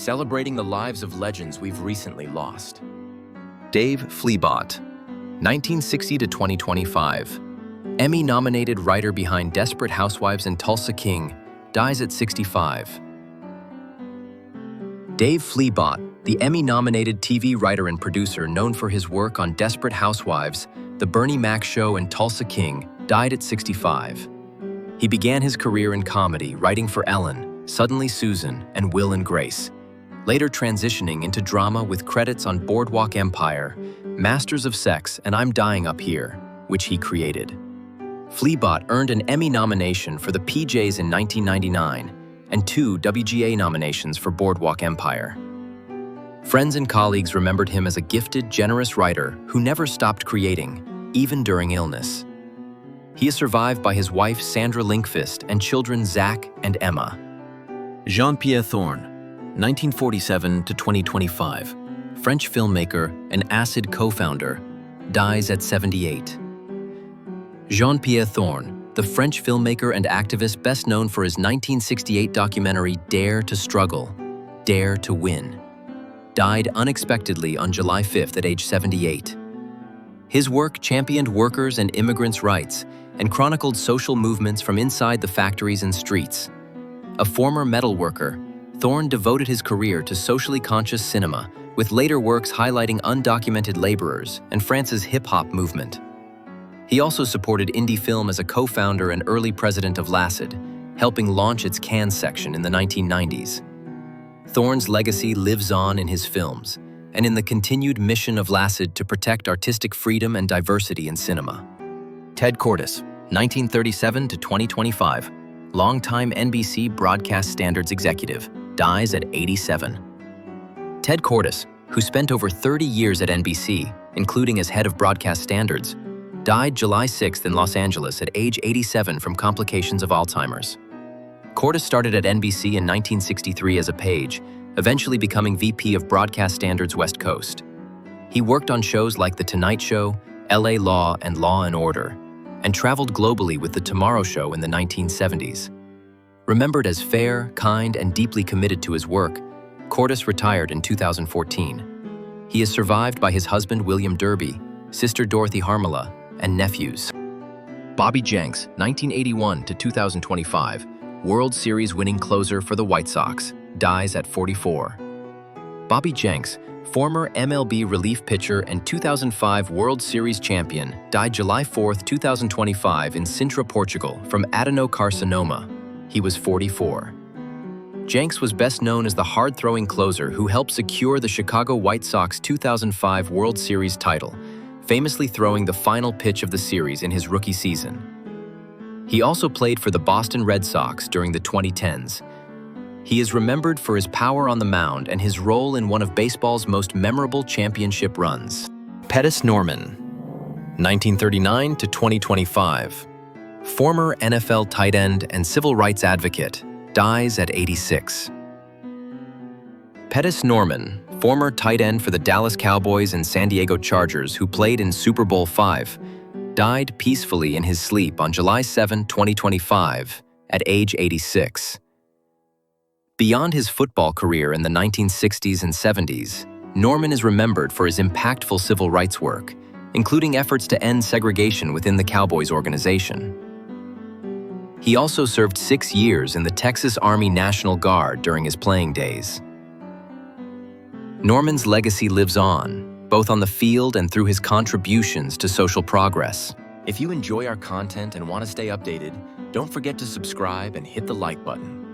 celebrating the lives of legends we've recently lost. Dave Flebotte, 1960 to 2025. Emmy-nominated writer behind Desperate Housewives and Tulsa King, dies at 65. Dave Flebotte, the Emmy-nominated TV writer and producer known for his work on Desperate Housewives, The Bernie Mac Show, and Tulsa King, died at 65. He began his career in comedy, writing for Ellen, Suddenly Susan, and Will and Grace, later transitioning into drama with credits on Boardwalk Empire, Masters of Sex, and I'm Dying Up Here, which he created. Flebotte earned an Emmy nomination for the PJs in 1999 and 2 WGA nominations for Boardwalk Empire. Friends and colleagues remembered him as a gifted, generous writer who never stopped creating, even during illness. He is survived by his wife Sandra Linkfist and children Zach and Emma. Jean-Pierre Thorn, 1947 to 2025, French filmmaker and Acid co-founder, dies at 78. Jean-Pierre Thorn, the French filmmaker and activist best known for his 1968 documentary Dare to Struggle, Dare to Win, died unexpectedly on July 5th at age 78. His work championed workers' and immigrants' rights and chronicled social movements from inside the factories and streets. A former metal worker, Thorn devoted his career to socially conscious cinema, with later works highlighting undocumented laborers and France's hip-hop movement. He also supported indie film as a co-founder and early president of LACID, helping launch its Cannes section in the 1990s. Thorn's legacy lives on in his films and in the continued mission of LACID to protect artistic freedom and diversity in cinema. Ted Cordes, 1937 to 2025, longtime NBC broadcast standards executive, dies at 87. Ted Cordes, who spent over 30 years at NBC, including as head of broadcast standards, died July 6th in Los Angeles at age 87 from complications of Alzheimer's. Cordes started at NBC in 1963 as a page, eventually becoming VP of Broadcast Standards West Coast. He worked on shows like The Tonight Show, LA Law, and Law and Order, and traveled globally with The Tomorrow Show in the 1970s. Remembered as fair, kind, and deeply committed to his work, Cordes retired in 2014. He is survived by his husband William Derby, sister Dorothy Harmala, and nephews. Bobby Jenks, 1981 to 2025, World Series winning closer for the White Sox, dies at 44. Bobby Jenks, former MLB relief pitcher and 2005 World Series champion, died July 4, 2025 in Sintra, Portugal, from adenocarcinoma. He was 44. Jenks was best known as the hard-throwing closer who helped secure the Chicago White Sox 2005 World Series title, famously throwing the final pitch of the series in his rookie season. He also played for the Boston Red Sox during the 2010s. He is remembered for his power on the mound and his role in one of baseball's most memorable championship runs. Pettis Norman, 1939 to 2025, former NFL tight end and civil rights advocate, dies at 86. Pettis Norman, former tight end for the Dallas Cowboys and San Diego Chargers who played in Super Bowl V, died peacefully in his sleep on July 7, 2025, at age 86. Beyond his football career in the 1960s and 70s, Norman is remembered for his impactful civil rights work, including efforts to end segregation within the Cowboys organization. He also served 6 years in the Texas Army National Guard during his playing days. Norman's legacy lives on, both on the field and through his contributions to social progress. If you enjoy our content and want to stay updated, don't forget to subscribe and hit the like button.